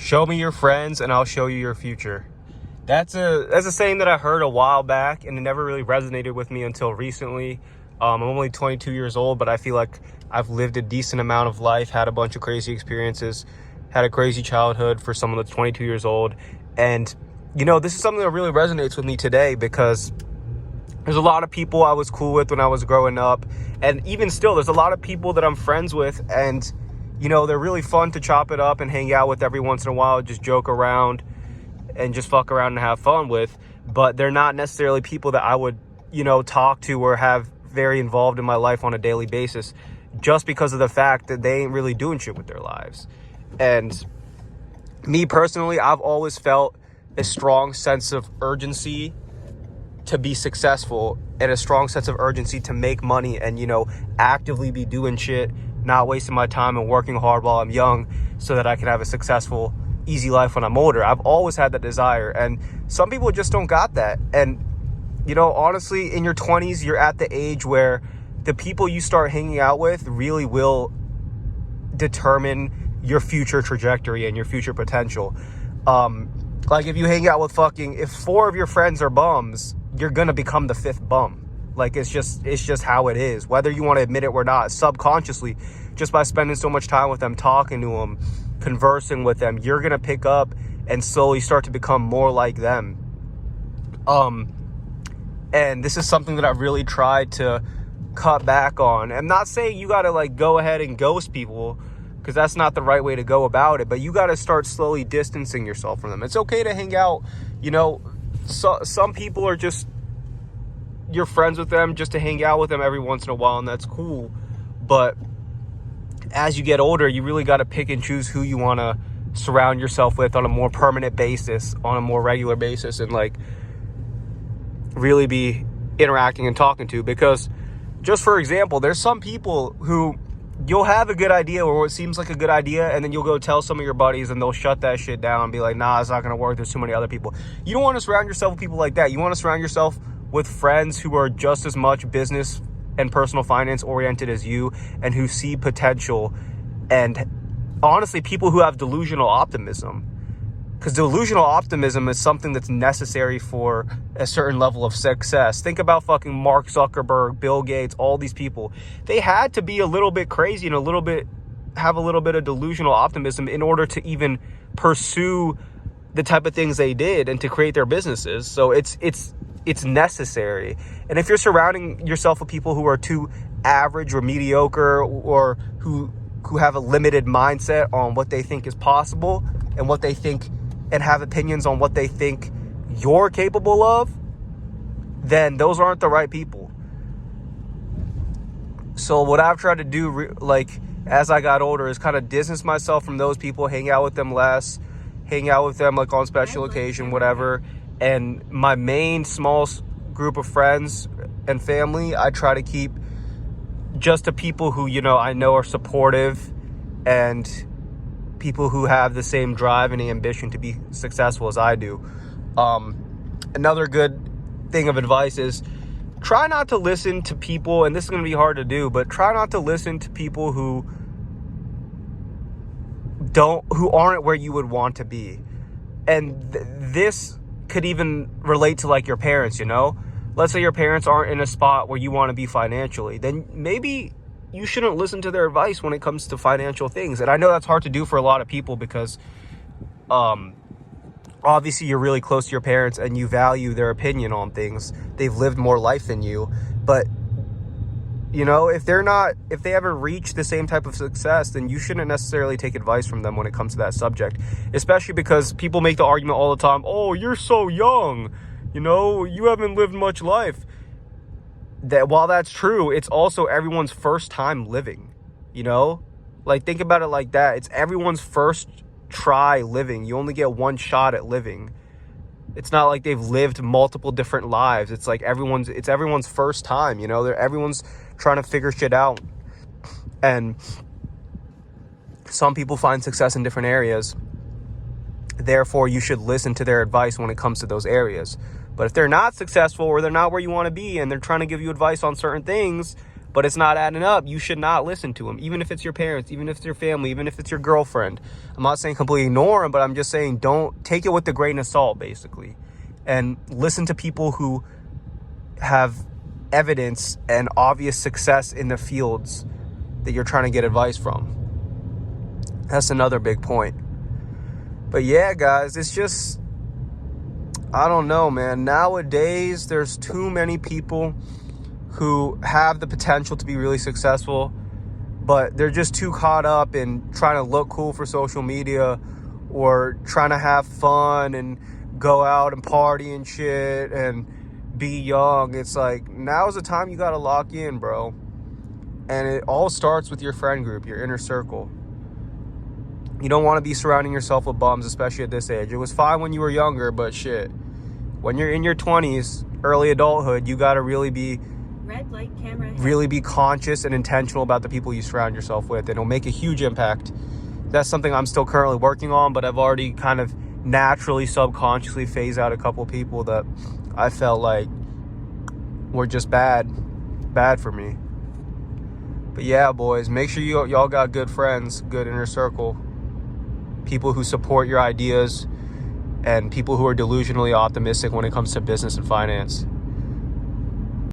Show me your friends and I'll show you your future. That's a saying that I heard a while back, and it never really resonated with me until recently. I'm only 22 years old, but I feel like I've lived a decent amount of life, had a bunch of crazy experiences, had a crazy childhood for someone that's 22 years old. And, this is something that really resonates with me today, because there's a lot of people I was cool with when I was growing up. And even still, there's a lot of people that I'm friends with, and, they're really fun to chop it up and hang out with every once in a while, just joke around and just fuck around and have fun with. But they're not necessarily people that I would, talk to or have very involved in my life on a daily basis, just because of the fact that they ain't really doing shit with their lives. And me personally, I've always felt a strong sense of urgency to be successful, and a strong sense of urgency to make money and, actively be doing shit, not wasting my time and working hard while I'm young, so that I can have a successful, easy life when I'm older. I've always had that desire, and some people just don't got that. And, honestly, in your 20s, you're at the age where the people you start hanging out with really will determine your future trajectory and your future potential. Like if you hang out with if 4 of your friends are bums, you're going to become the 5th bum. Like it's just how it is, whether you want to admit it or not. Subconsciously, just by spending so much time with them, talking to them, conversing with them, you're going to pick up and slowly start to become more like them. And this is something that I've really tried to cut back on. I'm not saying you got to go ahead and ghost people, because that's not the right way to go about it. But you got to start slowly distancing yourself from them. It's okay to hang out. So some people are just, you're friends with them just to hang out with them every once in a while, and that's cool. But as you get older, you really got to pick and choose who you want to surround yourself with on a more permanent basis, on a more regular basis, and really be interacting and talking to. Because just for example, there's some people who you'll have a good idea or what seems like a good idea, and then you'll go tell some of your buddies and they'll shut that shit down and be like, nah, it's not going to work. There's too many other people. You don't want to surround yourself with people like that. You want to surround yourself with friends who are just as much business and personal finance oriented as you, and who see potential, and honestly, people who have delusional optimism. Because delusional optimism is something that's necessary for a certain level of success. Think about fucking Mark Zuckerberg, Bill Gates, all these people. They had to be a little bit crazy and have a little bit of delusional optimism in order to even pursue the type of things they did and to create their businesses. So it's necessary. And if you're surrounding yourself with people who are too average or mediocre, or who have a limited mindset on what they think is possible and what they think, and have opinions on what they think you're capable of, then those aren't the right people. So what I've tried to do, as I got older, is kind of distance myself from those people, hang out with them less, hang out with them on special occasion, whatever. And my main small group of friends and family, I try to keep just to people who, I know are supportive, and people who have the same drive and ambition to be successful as I do. Another good thing of advice is try not to listen to people, and this is going to be hard to do, but try not to listen to people who aren't where you would want to be. And this could even relate to your parents, Let's say your parents aren't in a spot where you want to be financially, then maybe you shouldn't listen to their advice when it comes to financial things. And I know that's hard to do for a lot of people, because obviously you're really close to your parents and you value their opinion on things. They've lived more life than you. But, if they haven't reached the same type of success, then you shouldn't necessarily take advice from them when it comes to that subject. Especially because people make the argument all the time, oh, you're so young, you haven't lived much life. That while that's true, it's also everyone's first time living, think about it like that. It's everyone's first try living. You only get one shot at living. It's not like they've lived multiple different lives. It's everyone's first time, everyone's trying to figure shit out. And some people find success in different areas. Therefore, you should listen to their advice when it comes to those areas. But if they're not successful, or they're not where you want to be, and they're trying to give you advice on certain things, but it's not adding up, you should not listen to them. Even if it's your parents, even if it's your family, even if it's your girlfriend. I'm not saying completely ignore them, but I'm just saying don't take it with a grain of salt, basically. And listen to people who have evidence and obvious success in the fields that you're trying to get advice from. That's another big point. But yeah, guys, it's just, I don't know, man. Nowadays, there's too many people who have the potential to be really successful, but they're just too caught up in trying to look cool for social media or trying to have fun and go out and party and shit and be young. It's like, now's the time you gotta lock in, bro. And it all starts with your friend group, your inner circle. You don't want to be surrounding yourself with bums, especially at this age. It was fine when you were younger, but shit, when you're in your 20s, early adulthood, you gotta really be red light camera ahead. Really be conscious and intentional about the people you surround yourself with, and it'll make a huge impact. That's something I'm still currently working on, but I've already kind of naturally, subconsciously phased out a couple people that I felt like were just bad for me. But yeah, boys, make sure y'all got good friends, good inner circle, people who support your ideas, and people who are delusionally optimistic when it comes to business and finance.